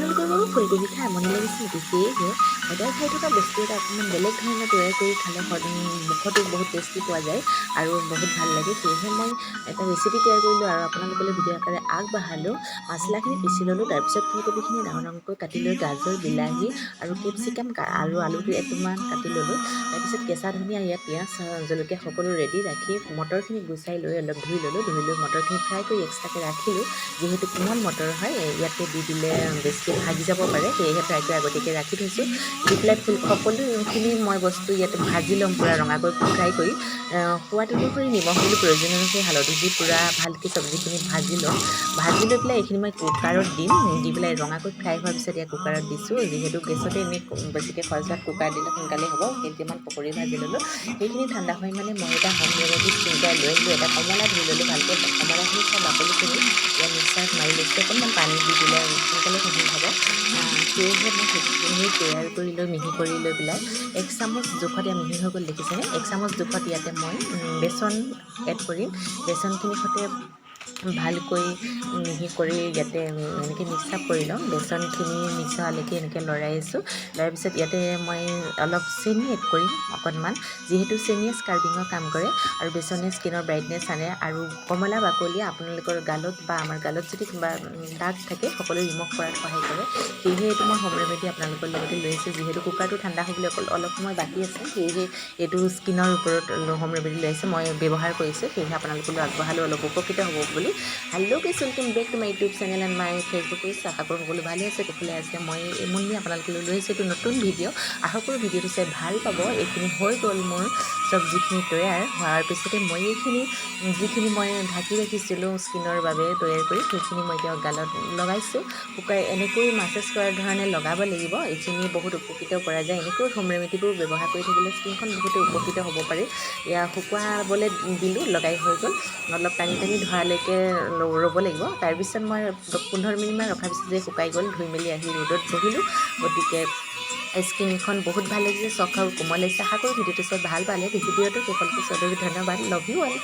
আপোনালোকৰ বাৰু ফুলকবি খাই আমনি লাগিছে নেকি? সেয়েহে সদায় খাই থকা বস্তু এটা অকণমান বেলেগ ধৰণে তৈয়াৰ কৰি খালে মুখতো বহুত টেষ্টি পোৱা যায় আৰু বহুত ভাল লাগে। সেয়েহে মই এটা ৰেচিপি তৈয়াৰ কৰিলোঁ আৰু আপোনালোকলৈ ভিডিঅ' আকাৰে আগবঢ়ালোঁ। মছলাখিনি পিচি ল'লোঁ, তাৰপিছত ফুলকবিখিনি ডাঙৰ ডাঙৰকৈ কাটি লৈ গাজৰ, বিলাহী আৰু কেপচিকাম আৰু আলু এটুকুৰামান কাটি ল'লোঁ। তাৰপিছত কেঁচা ধনিয়া, ইয়াত পিঁয়াজ, জলকীয়া সকলো ৰেডি ৰাখি মটৰখিনি গুচাই লৈ অলপ ধুই ল'লোঁ। ধুই লৈ মটৰখিনি ফ্ৰাই কৰি এক্সট্ৰাকৈ ৰাখিলোঁ। যিহেতু কোমল মটৰ হয়, ইয়াতে দি দিলে বেছিকৈ ভাগি যাব পাৰে, সেয়েহে ফ্ৰাই কৰি আগতীয়াকৈ ৰাখি থৈছোঁ। দি পেলাই সকলোখিনি মই বস্তু ইয়াতে ভাজি ল'ম পূৰা ৰঙাকৈ ফ্ৰাই কৰি। সোৱাদ অনুসৰি নিমখ দিলোঁ, প্ৰয়োজন অনুসৰি হালধি দি পূৰা ভালকৈ চব্জিখিনি ভাজি ল'ম। ভাজি লৈ পেলাই এইখিনি মই কুকাৰত দিম। দি পেলাই ৰঙাকৈ ফ্ৰাই হোৱাৰ পিছত ইয়াত কুকাৰত দিছোঁ। যিহেতু গেছতে এনেই বেছিকৈ খৰচ হোৱাত কুকাৰত দিলে সোনকালে হ'ব। কেইটামান পকৰি ভাজি ল'লোঁ। সেইখিনি ঠাণ্ডা হৈ মানে মই এটা হোম ৰেমেডি স্কিনকেয়াৰ লৈ আহিলোঁ। এটা কমলা ধুই ল'লোঁ ভালকৈ, কমলাখিনি চব বাকলিখিনি ইয়াত মিক্সাৰত মাৰি লৈছোঁ। অকণমান পানী দি দিলে সোনকালে মিহি হ'ব। সেয়েহে মই সেইখিনি তৈয়াৰ কৰি লৈ মিহি কৰি লৈ পেলাই 1 চামুচ জোখত ইয়াত মিহি হৈ গ'ল দেখিছেনে? 1 চামুচ জোখত ইয়াতে মই বেচন এড কৰিম। বেচনখিনি সৈতে ভালকৈ মিহি কৰি ইয়াতে এনেকৈ মিক্স আপ কৰি ল'ম। বেচনখিনি মিক্স হোৱালৈকে এনেকৈ লৰাই আছোঁ। লৰাৰ পিছত ইয়াতে মই অলপ চেনি এড কৰিম অকণমান, যিহেতু চেনিয়ে স্কাৰ্বিঙৰ কাম কৰে আৰু বেচনে স্কিনৰ ব্ৰাইটনেছ আনে আৰু কমলা বাকলিয়ে আপোনালোকৰ গালত বা আমাৰ গালত যদি কিবা দাগ থাকে সকলো ৰিমুভ কৰাত সহায় কৰে। সেয়েহে এইটো মই হোম ৰেমেডি আপোনালোকৰ লগতে লৈ আহিছোঁ। যিহেতু কুকাৰটো ঠাণ্ডা হ'বলৈ অলপ সময় বাকী আছে, সেয়েহে এইটো স্কিনৰ ওপৰত হোম ৰেমেডি লৈ আহিছোঁ, মই ব্যৱহাৰ কৰিছোঁ। সেয়েহে আপোনালোকলৈ আগবঢ়ালোঁ অলপ উপকৃত হ'ব বুলি। Hello' guys, welcome back to my YouTube channel and my Facebook page. আশা কৰোঁ সকলো ভালে আছে, কুশলে আছে। মই মুন্নি আপোনালোকলৈ লৈ আহিছোঁ এইটো নতুন ভিডিঅ'। আশা কৰোঁ ভিডিঅ'টো চাই ভাল পাব। এইখিনি হৈ গ'ল মোৰ চব্জিখিনি তৈয়াৰ হোৱাৰ পিছতে মই যিখিনি মই ঢাকি ৰাখিছিলোঁ স্কিনৰ বাবে তৈয়াৰ কৰি, সেইখিনি মই এতিয়া গালত লগাইছোঁ। এনেকৈ মাছাজ কৰাৰ ধৰণে লগাব লাগিব। এইখিনি বহুত উপকৃত পৰা যায়। এনেকৈ হোম ৰেমেডিবোৰ ব্যৱহাৰ কৰি থাকিলে স্কিনখন বহুতে উপকৃত হ'ব পাৰে। এয়া শুকুৱাবলৈ দিলোঁ, লগাই হৈ গ'ল। অলপ টানি টানি ধৰালৈকে ৰ'ব লাগিব। তাৰপিছত মই 15 মিনিটমান ৰখাৰ পিছত যে শুকাই গ'ল, ধুই মেলি আহি ৰ'দত বহিলোঁ। গতিকে স্কিনখন বহুত ভাল লাগিছে, চফ্ট আৰু কোমল লাগিছে। আশা কৰোঁ ভিডিঅ'টো চাই ভাল পালে। ভিডিঅ'টো শেষলৈকে চোৱাৰ বাবে ধন্যবাদ। Love you all.